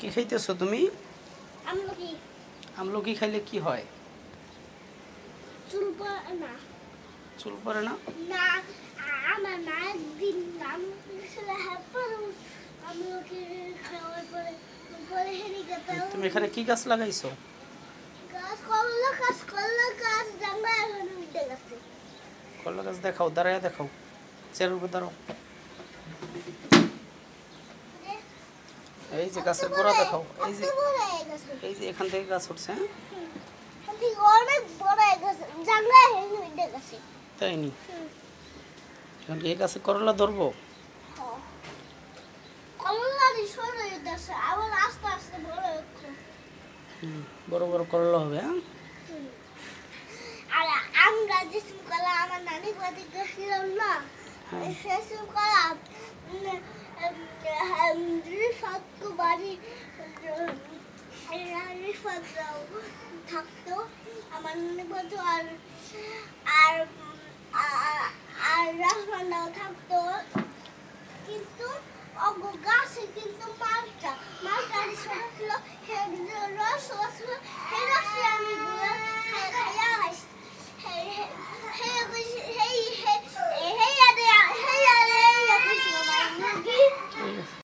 কি খাইতেছো তুমি? আমলকি। আমলকি খাইলে কি হয়? চুল পড়ে না। চুল পড়ে না? না, আমার মা একদিন আমলকি খাওয়ার পরে পরে হেরি গেছে। তুমি এখানে কি গাছ লাগাইছো? গাছ করলা গাছ জাংলা এখন উঠে গেছে। করলা গাছ দেখাও, দাঁড়ায় দেখাও, চেয়ারের উপর দাঁড়াও। এই যে গাছের গোড়া দেখাও, এই যে এখান থেকে গাছ উঠছে। অনেক বড় গাছ জাংলা এখন উঠে গেছে। তাই নি? এখন এই গাছে করলা ধরবো? করলারই সরে গেছে, আবার আস্তে আস্তে বড় হচ্ছে। বড় বড় করলা হবে। হ্যাঁ, আর আমরা যে কলা আমার নানি বাড়ি গেছিলাম না, সেসব কলা রিফাতকে বাড়ি রিফাতরাও থাকতো আমার নানি বাড়ি, আর আর আর রাজমান্ডাও থাকতো, কিন্তু